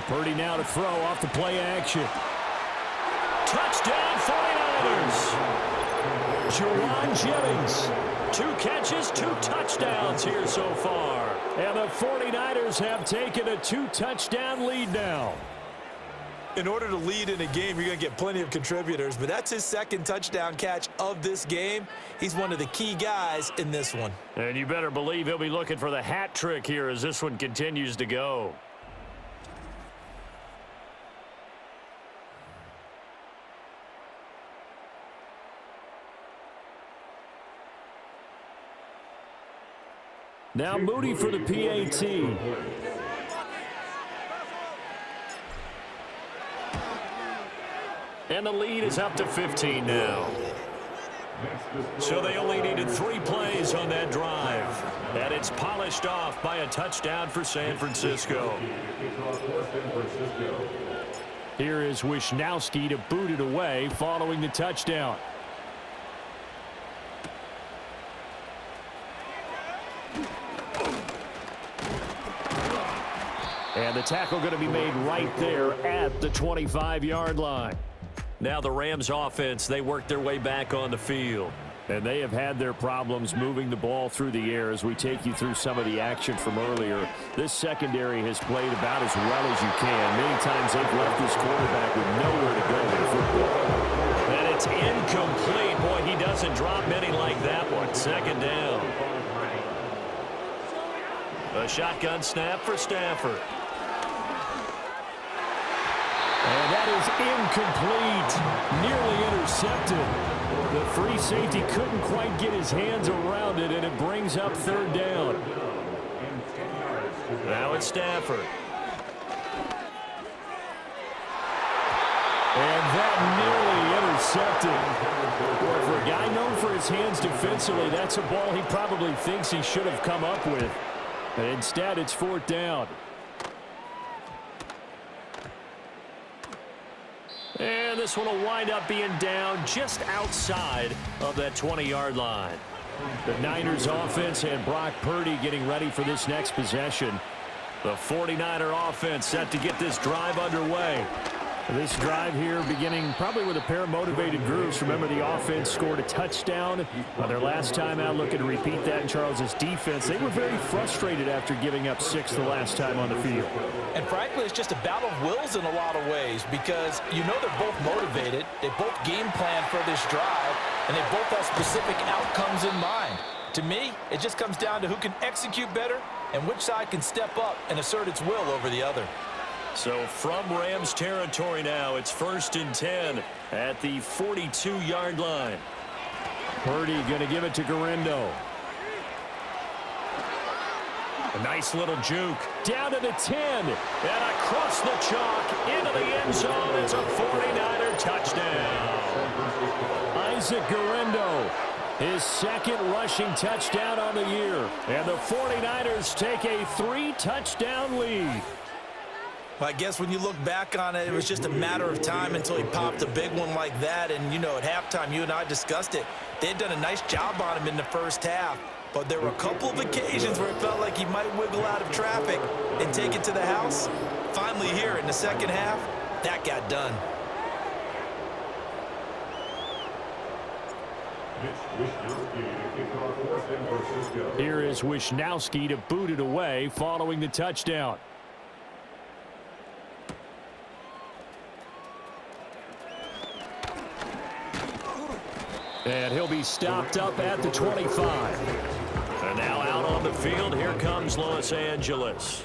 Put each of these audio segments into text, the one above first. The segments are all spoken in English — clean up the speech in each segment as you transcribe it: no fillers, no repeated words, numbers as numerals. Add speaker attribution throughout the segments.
Speaker 1: Purdy now to throw off the play action. Touchdown 49ers. Juwan Jennings. 2 catches, 2 touchdowns here so far. And the 49ers have taken a 2-touchdown lead now.
Speaker 2: In order to lead in a game, you're going to get plenty of contributors, but that's his 2nd touchdown catch of this game. He's one of the key guys in this one.
Speaker 1: And you better believe he'll be looking for the hat trick here as this one continues to go. Now Moody for the PAT. And the lead is up to 15 now. So they only needed 3 plays on that drive. And it's polished off by a touchdown for San Francisco. Here is Wisnowski to boot it away following the touchdown. And the tackle going to be made right there at the 25-yard line. Now the Rams offense, they work their way back on the field. And they have had their problems moving the ball through the air as we take you through some of the action from earlier. This secondary has played about as well as you can. Many times they've left this quarterback with nowhere to go with the football. And it's incomplete. Boy, he doesn't drop many like that one. 2nd down. A shotgun snap for Stafford. And that is incomplete. Nearly intercepted. The free safety couldn't quite get his hands around it, and it brings up 3rd down. Now it's Stafford. And that nearly intercepted. Boy, for a guy known for his hands defensively, that's a ball he probably thinks he should have come up with. And instead, it's 4th down. And this one will wind up being down just outside of that 20-yard line. The Niners offense and Brock Purdy getting ready for this next possession. The 49er offense set to get this drive underway. This drive here beginning probably with a pair of motivated groups. Remember, the offense scored a touchdown on their last time out. Looking to repeat that in Charles's defense. They were very frustrated after giving up 6 the last time on the field.
Speaker 2: And frankly, it's just a battle of wills in a lot of ways because you know they're both motivated. They both game plan for this drive, and they both have specific outcomes in mind. To me, it just comes down to who can execute better and which side can step up and assert its will over the other.
Speaker 1: So from Rams territory now, it's 1st and 10 at the 42-yard line. Purdy going to give it to Guerrero. A nice little juke. Down to the 10. And across the chalk into the end zone. It's a 49er touchdown. Isaac Guerrero, his 2nd rushing touchdown on the year. And the 49ers take a 3-touchdown lead.
Speaker 2: Well, I guess when you look back on it, it was just a matter of time until he popped a big one like that. And, you know, at halftime, you and I discussed it. They had done a nice job on him in the first half. But there were a couple of occasions where it felt like he might wiggle out of traffic and take it to the house. Finally here in the 2nd half, that got done.
Speaker 1: Here is Wisnowski to boot it away following the touchdown. And he'll be stopped up at the 25. And now out on the field, here comes Los Angeles.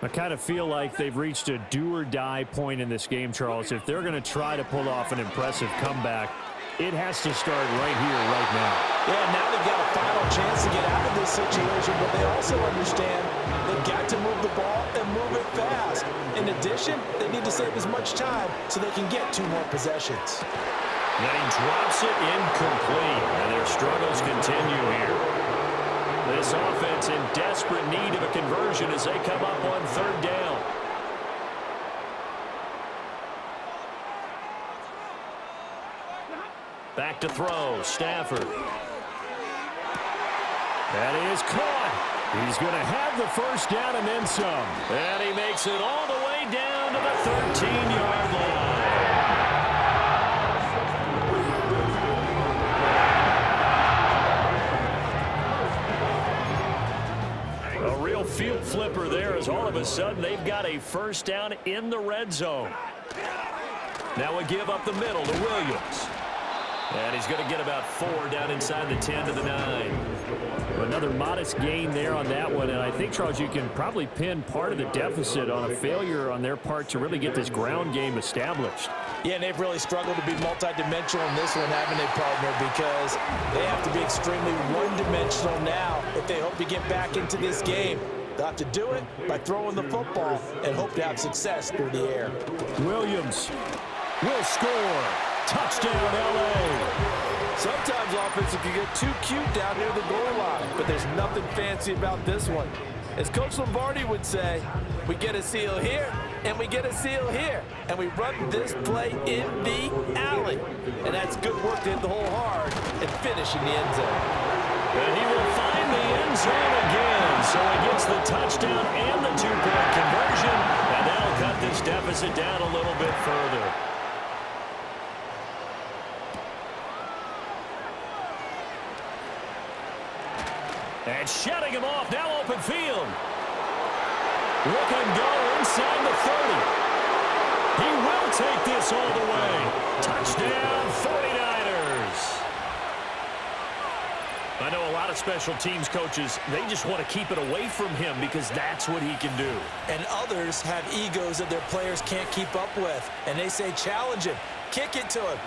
Speaker 1: I kind of feel like they've reached a do-or-die point in this game, Charles. If they're going to try to pull off an impressive comeback, it has to start right here, right now.
Speaker 2: Yeah, now they've got a final chance to get out of this situation, but they also understand they've got to move the ball and move it fast. In addition, they need to save as much time so they can get 2 more possessions.
Speaker 1: Then he drops it incomplete, and their struggles continue here. This offense in desperate need of a conversion as they come up on 3rd down. Back to throw, Stafford. That is caught. He's going to have the first down and then some. And he makes it all the way down to the 13-yard line. A real field flipper there as all of a sudden they've got a first down in the red zone. Now we give up the middle to Williams. And he's going to get about 4 down inside the 10 to the 9. Another modest gain there on that one. And I think, Charles, you can probably pin part of the deficit on a failure on their part to really get this ground game established.
Speaker 2: Yeah, and they've really struggled to be multidimensional in this one, haven't they, partner? Because they have to be extremely one-dimensional now if they hope to get back into this game. They'll have to do it by throwing the football and hope to have success through the air.
Speaker 1: Williams will score. Touchdown, L.A.
Speaker 3: Sometimes offenses can get too cute down near the goal line, but there's nothing fancy about this one. As Coach Lombardi would say, we get a seal here, and we get a seal here, and we run this play in the alley. And that's good work to hit the hole hard and finish in the end zone.
Speaker 1: And he will find the end zone again. So he gets the touchdown and the 2-point conversion, and that'll cut this deficit down a little bit further. And shutting him off, now open field. Look and go inside the 30. He will take this all the way. Touchdown, 49ers. I know a lot of special teams coaches, they just want to keep it away from him because that's what he can do.
Speaker 2: And others have egos that their players can't keep up with. And they say, challenge him, kick it to him.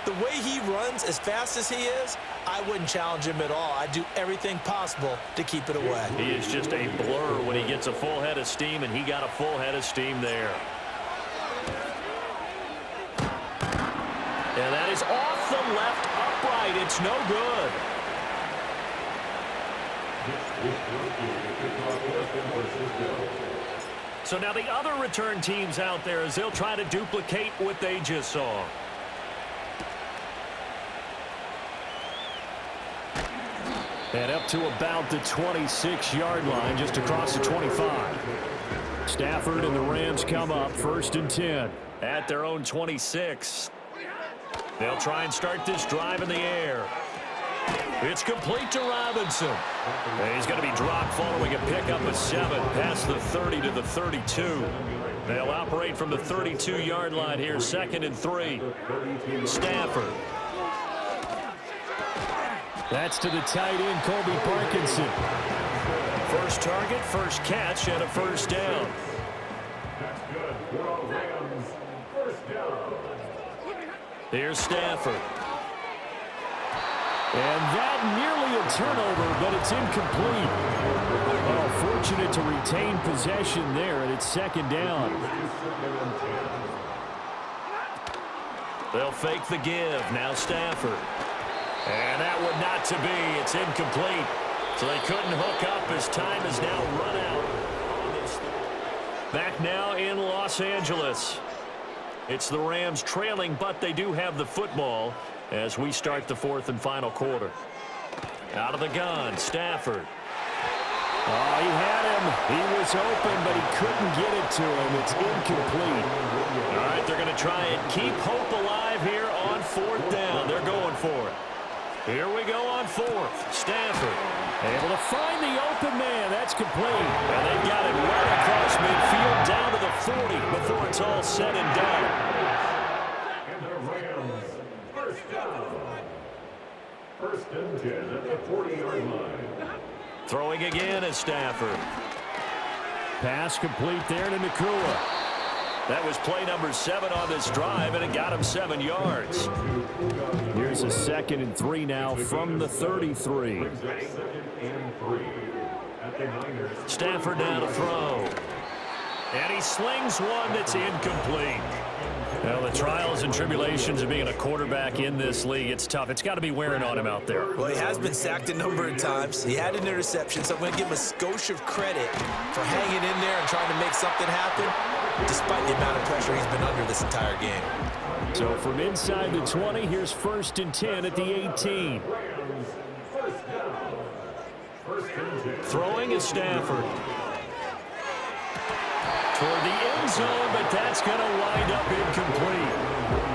Speaker 2: The way he runs as fast as he is, I wouldn't challenge him at all. I'd do everything possible to keep it away.
Speaker 1: He is just a blur when he gets a full head of steam, and he got a full head of steam there. And that is off the left upright. It's no good. So now the other return teams out there as they'll try to duplicate what they just saw. And up to about the 26-yard line, just across the 25. Stafford and the Rams come up 1st and 10 at their own 26. They'll try and start this drive in the air. It's complete to Robinson. And he's going to be dropped following a pickup of 7 past the 30 to the 32. They'll operate from the 32-yard line here, 2nd and 3. Stafford. That's to the tight end, Colby Parkinson. First target, first catch, and a first down. Here's Stafford. And that nearly a turnover, but it's incomplete. Oh, fortunate to retain possession there, and it's 2nd down. They'll fake the give. Now Stafford. And that would not to be. It's incomplete. So they couldn't hook up as time is now run out. Back now in Los Angeles. It's the Rams trailing, but they do have the football as we start the 4th and final quarter. Out of the gun, Stafford. Oh, he had him. He was open, but he couldn't get it to him. It's incomplete. All right, they're going to try and keep hope alive here on 4th down. They're going for it. Here we go on 4th. Stafford able to find the open man. That's complete. And they've got it right across midfield down to the 40 before it's all said and done.
Speaker 4: And the Rams, first down. 1st and 10 at the 40-yard line.
Speaker 1: Throwing again is Stafford. Pass complete there to Nakua. That was play number 7 on this drive, and it got him 7 yards. Here's a 2nd and 3 now from the 33. Stafford down to throw. And he slings one that's incomplete. Well, the trials and tribulations of being a quarterback in this league, it's tough. It's got to be wearing on him out there.
Speaker 2: Well, he has been sacked a number of times. He had an interception, so I'm going to give him a skosh of credit for hanging in there and trying to make something happen, despite the amount of pressure he's been under this entire game.
Speaker 1: So from inside the 20, here's 1st and 10 at the 18.
Speaker 4: First down. 1st and 10.
Speaker 1: Throwing is Stafford. Toward the end zone, but that's going to wind up incomplete.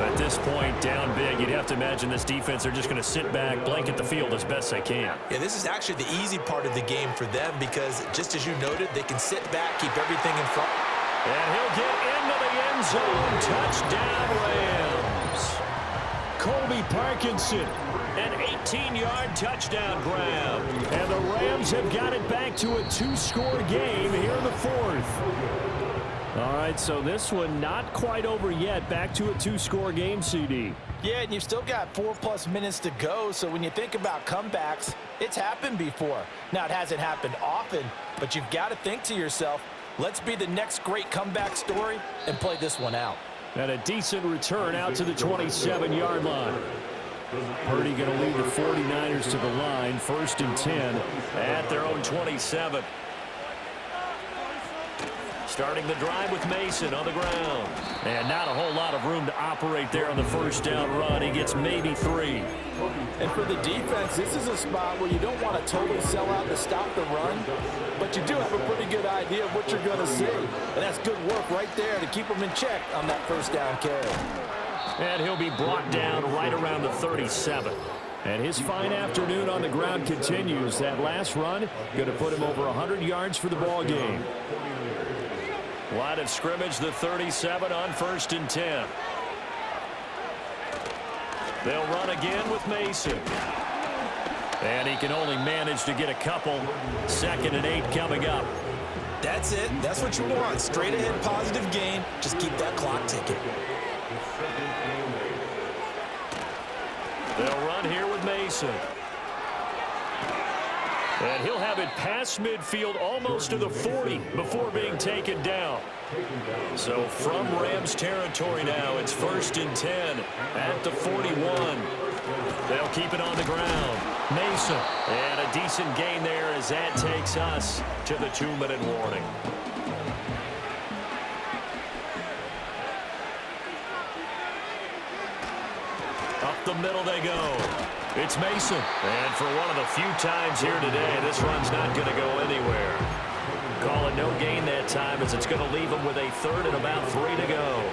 Speaker 1: At this point, down big, you'd have to imagine this defense are just going to sit back, blanket the field as best they can.
Speaker 2: Yeah, this is actually the easy part of the game for them because, just as you noted, they can sit back, keep everything in front.
Speaker 1: And he'll get into the end zone. Touchdown, Rams. Colby Parkinson, an 18-yard touchdown grab. And the Rams have got it back to a 2-score game here in the fourth. All right, so this one not quite over yet. Back to a 2-score game, CD.
Speaker 3: Yeah, and you've still got 4+ minutes to go, so when you think about comebacks, it's happened before. Now, it hasn't happened often, but you've got to think to yourself, let's be the next great comeback story and play this one out.
Speaker 1: And a decent return out to the 27-yard line. Purdy going to lead the 49ers to the line, 1st and 10 at their own 27. Starting the drive with Mason on the ground. And not a whole lot of room to operate there on the first down run. He gets maybe 3.
Speaker 3: And for the defense, this is a spot where you don't want to totally sell out to stop the run, but you do have a pretty good idea of what you're going to see. And that's good work right there to keep them in check on that first down carry.
Speaker 1: And he'll be brought down right around the 37. And his fine afternoon on the ground continues. That last run going to put him over 100 yards for the ball game. Line of scrimmage, the 37 on 1st and 10. They'll run again with Mason. And he can only manage to get a couple. 2nd and 8 coming up.
Speaker 2: That's it. That's what you want. Straight ahead positive gain. Just keep that clock ticking.
Speaker 1: They'll run here with Mason. And he'll have it past midfield almost to the 40 before being taken down. So from Rams territory now, it's 1st and 10 at the 41. They'll keep it on the ground. Mason. And a decent gain there as that takes us to the 2-minute warning. Up the middle they go. It's Mason. And for one of the few times here today, this run's not going to go anywhere. Call it no gain that time as it's going to leave him with a 3rd and about 3 to go.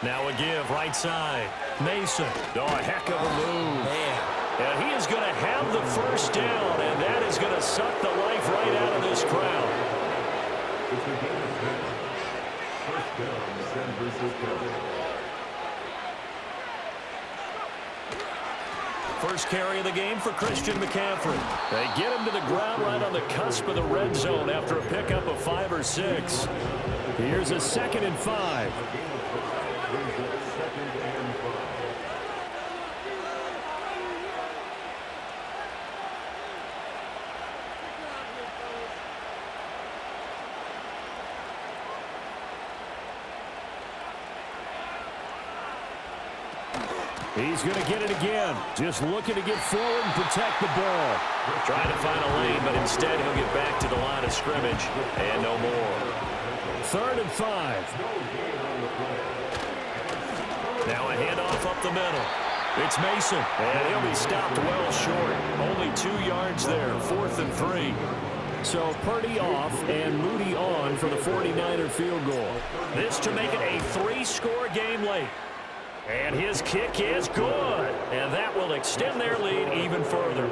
Speaker 1: Now a give right side. Mason. Oh, a heck of a move.
Speaker 2: Man.
Speaker 1: And he is going to have the first down, and that is going to suck the life right out of this crowd.
Speaker 4: First down, San Francisco.
Speaker 1: First carry of the game for Christian McCaffrey. They get him to the ground right on the cusp of the red zone after a pickup of 5 or 6. Here's a 2nd and 5. He's going to get it again. Just looking to get forward and protect the ball. Trying to find a lane, but instead he'll get back to the line of scrimmage and no more. 3rd and 5. Now a handoff up the middle. It's Mason, and he'll be stopped well short. Only 2 yards there, 4th and 3. So Purdy off and Moody on for the 49er field goal. This to make it a 3-score game late. And his kick is good. And that will extend their lead even further.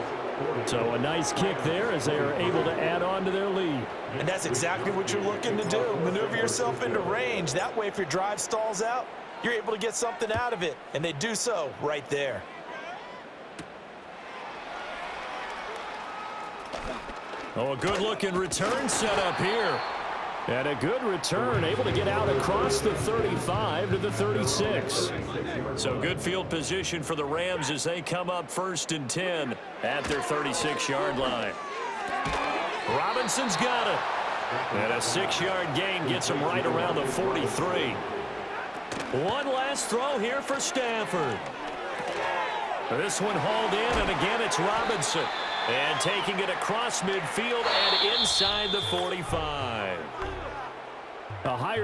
Speaker 1: So a nice kick there as they are able to add on to their lead.
Speaker 2: And that's exactly what you're looking to do. Maneuver yourself into range. That way, if your drive stalls out, you're able to get something out of it. And they do so right there.
Speaker 1: Oh, a good-looking return set up here. And a good return, able to get out across the 35 to the 36. So good field position for the Rams as they come up 1st and 10 at their 36-yard line. Robinson's got it. And a 6-yard gain gets him right around the 43. One last throw here for Stafford. This one hauled in, and again it's Robinson. And taking it across midfield and inside the 45. A higher